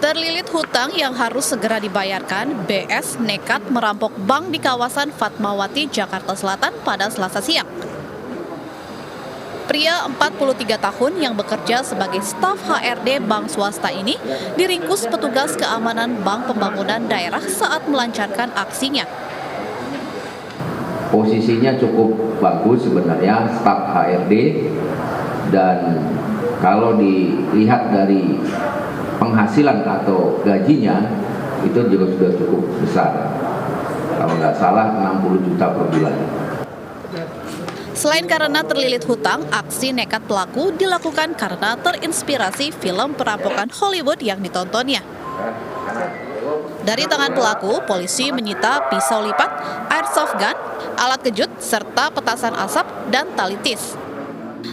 Terlilit hutang yang harus segera dibayarkan, BS nekat merampok bank di kawasan Fatmawati, Jakarta Selatan pada Selasa siang. Pria 43 tahun yang bekerja sebagai staf HRD bank swasta ini diringkus petugas keamanan Bank Pembangunan Daerah saat melancarkan aksinya. Posisinya cukup bagus sebenarnya staf HRD, dan kalau dilihat dari penghasilan atau gajinya itu juga sudah cukup besar. Kalau nggak salah 60 juta per bulan. Selain karena terlilit hutang, aksi nekat pelaku dilakukan karena terinspirasi film perampokan Hollywood yang ditontonnya. Dari tangan pelaku, polisi menyita pisau lipat, airsoft gun, alat kejut, serta petasan asap dan tali tis.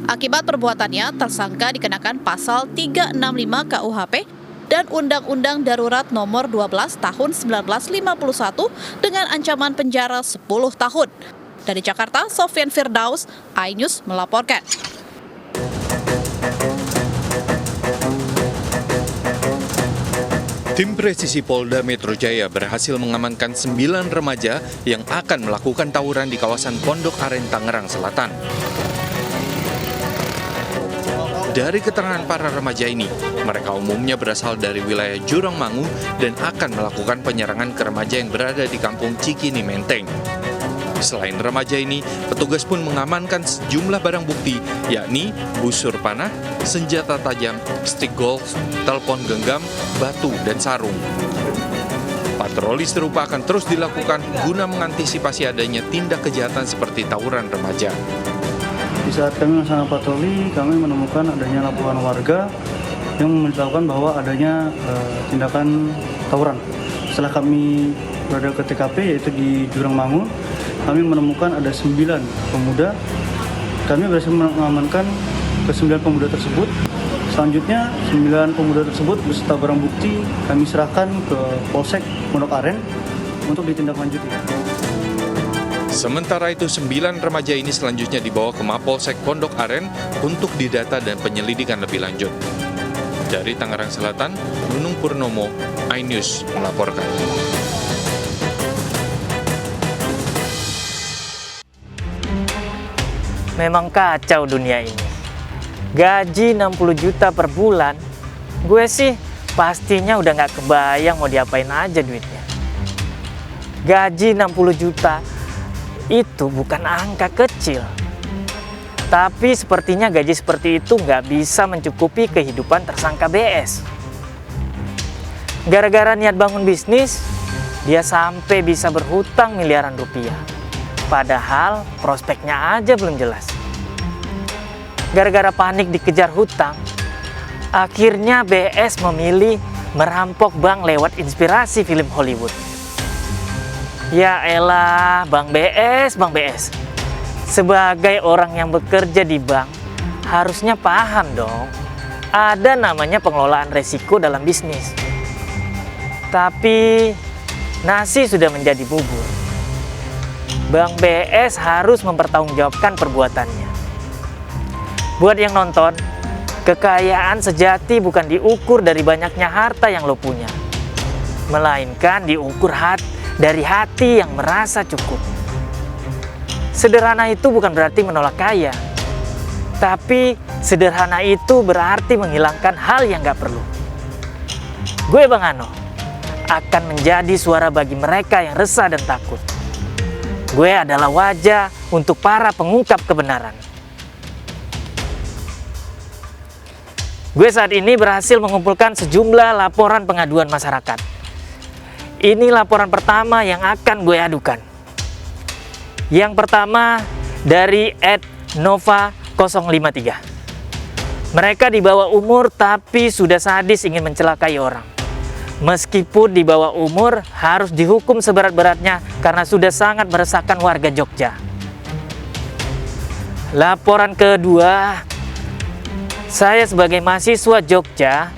Akibat perbuatannya, tersangka dikenakan pasal 365 KUHP dan Undang-Undang Darurat Nomor 12 Tahun 1951 dengan ancaman penjara 10 tahun. Dari Jakarta, Sofyan Firdaus, iNews melaporkan. Tim presisi Polda Metro Jaya berhasil mengamankan 9 remaja yang akan melakukan tawuran di kawasan Pondok Aren, Tangerang Selatan. Dari keterangan para remaja ini, mereka umumnya berasal dari wilayah Jurangmangu dan akan melakukan penyerangan ke remaja yang berada di kampung Cikini Menteng. Selain remaja ini, petugas pun mengamankan sejumlah barang bukti, yakni busur panah, senjata tajam, stik golf, telepon genggam, batu, dan sarung. Patroli serupa akan terus dilakukan guna mengantisipasi adanya tindak kejahatan seperti tawuran remaja. Di saat kami melaksanakan patroli, kami menemukan adanya laporan warga yang memberitahukan bahwa adanya tindakan tawuran. Setelah kami berada ke TKP, yaitu di Jurangmangu, kami menemukan ada 9 pemuda. Kami berhasil mengamankan ke-9 pemuda tersebut. Selanjutnya, 9 pemuda tersebut beserta barang bukti kami serahkan ke Polsek Pondok Aren untuk ditindaklanjuti. Sementara itu, 9 remaja ini selanjutnya dibawa ke Mapolsek Pondok Aren untuk didata dan penyelidikan lebih lanjut. Dari Tangerang Selatan, Nunung Purnomo, iNews melaporkan. Memang kacau dunia ini. Gaji 60 juta per bulan, gue sih pastinya udah nggak kebayang mau diapain aja duitnya. Gaji 60 juta itu bukan angka kecil. Tapi sepertinya gaji seperti itu nggak bisa mencukupi kehidupan tersangka BS. Gara-gara niat bangun bisnis, dia sampai bisa berhutang miliaran rupiah. Padahal prospeknya aja belum jelas. Gara-gara panik dikejar hutang, akhirnya BS memilih merampok bank lewat inspirasi film Hollywood. Ya elah, Bang BS. Sebagai orang yang bekerja di bank, harusnya paham dong. Ada namanya pengelolaan resiko dalam bisnis. Tapi nasi sudah menjadi bubur. Bang BS harus mempertanggungjawabkan perbuatannya. Buat yang nonton, kekayaan sejati bukan diukur dari banyaknya harta yang lo punya, melainkan diukur dari hati yang merasa cukup. Sederhana itu bukan berarti menolak kaya, tapi sederhana itu berarti menghilangkan hal yang gak perlu. Gue Bang Ano akan menjadi suara bagi mereka yang resah dan takut. Gue adalah wajah untuk para pengungkap kebenaran. Gue saat ini berhasil mengumpulkan sejumlah laporan pengaduan masyarakat. Ini laporan pertama yang akan gue adukan. Yang pertama dari @nova053. Mereka di bawah umur tapi sudah sadis ingin mencelakai orang. Meskipun di bawah umur harus dihukum seberat-beratnya karena sudah sangat meresahkan warga Jogja. Laporan kedua, saya sebagai mahasiswa Jogja,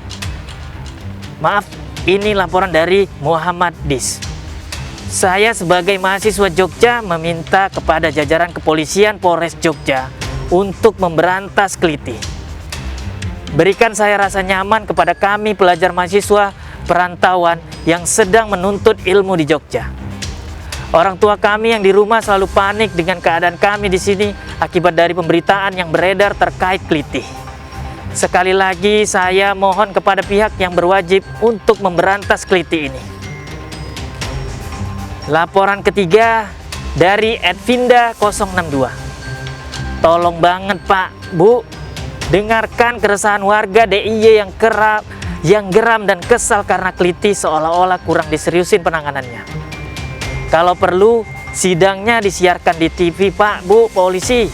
ini laporan dari Muhammad Dis. Saya sebagai mahasiswa Jogja meminta kepada jajaran kepolisian Polres Jogja untuk memberantas kelitih. Berikan saya rasa nyaman kepada kami pelajar mahasiswa perantauan yang sedang menuntut ilmu di Jogja. Orang tua kami yang di rumah selalu panik dengan keadaan kami di sini akibat dari pemberitaan yang beredar terkait kelitih. Sekali lagi saya mohon kepada pihak yang berwajib untuk memberantas kelitih ini. Laporan ketiga dari Edvinda 062. Tolong banget Pak, Bu, dengarkan keresahan warga DIY yang geram dan kesal karena kelitih seolah-olah kurang diseriusin penanganannya. Kalau perlu, sidangnya disiarkan di TV, Pak, Bu, polisi.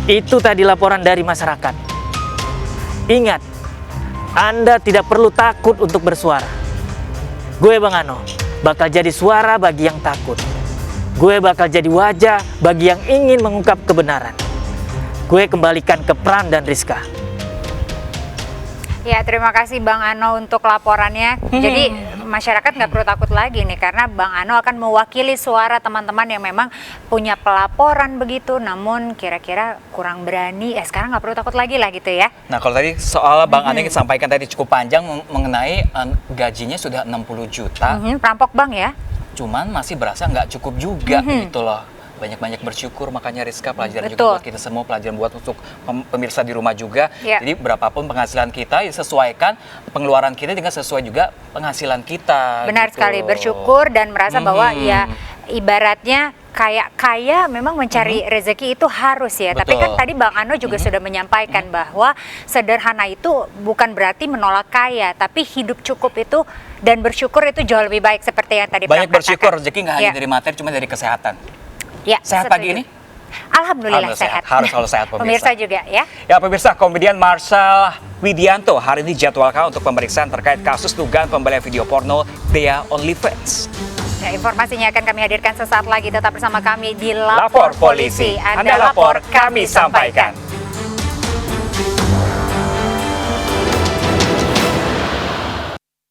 Itu tadi laporan dari masyarakat. Ingat, Anda tidak perlu takut untuk bersuara. Gue Bang Ano, bakal jadi suara bagi yang takut. Gue bakal jadi wajah bagi yang ingin mengungkap kebenaran. Gue kembalikan ke Pram dan Rizka. Ya, terima kasih Bang Ano untuk laporannya. Jadi masyarakat nggak perlu takut lagi nih, karena Bang Ano akan mewakili suara teman-teman yang memang punya pelaporan begitu, namun kira-kira kurang berani. Sekarang nggak perlu takut lagi lah gitu ya. Nah, kalau tadi soal Bang Ano yang sampaikan tadi cukup panjang mengenai gajinya sudah 60 juta. Perampok Bang ya. Cuman masih berasa nggak cukup juga gitu loh. Banyak-banyak bersyukur, makanya Rizka pelajaran Betul. juga buat kita semua, pelajaran buat untuk pemirsa di rumah juga. Ya. Jadi berapapun penghasilan kita, ya sesuaikan pengeluaran kita dengan sesuai juga penghasilan kita. Benar gitu. sekali, bersyukur dan merasa bahwa ya ibaratnya kayak kaya memang mencari rezeki itu harus ya. Tapi kan Betul. tadi Bang Ano juga sudah menyampaikan bahwa sederhana itu bukan berarti menolak kaya, tapi hidup cukup itu dan bersyukur itu jauh lebih baik seperti yang tadi Banyak Pram bersyukur, katakan. rezeki nggak Ya. hanya dari materi, cuma dari kesehatan. Ya, Sehat setuju. pagi ini? Alhamdulillah Alhamdulillah sehat. Harus selalu sehat pemirsa. Pemirsa juga ya. Ya pemirsa, komedian Marcel Widianto hari ini dijadwalkan untuk pemeriksaan terkait kasus dugaan pembelian video porno Dea OnlyFans. Ya, informasinya akan kami hadirkan sesaat lagi. Tetap bersama kami di Lapor Polisi. Anda lapor, kami sampaikan.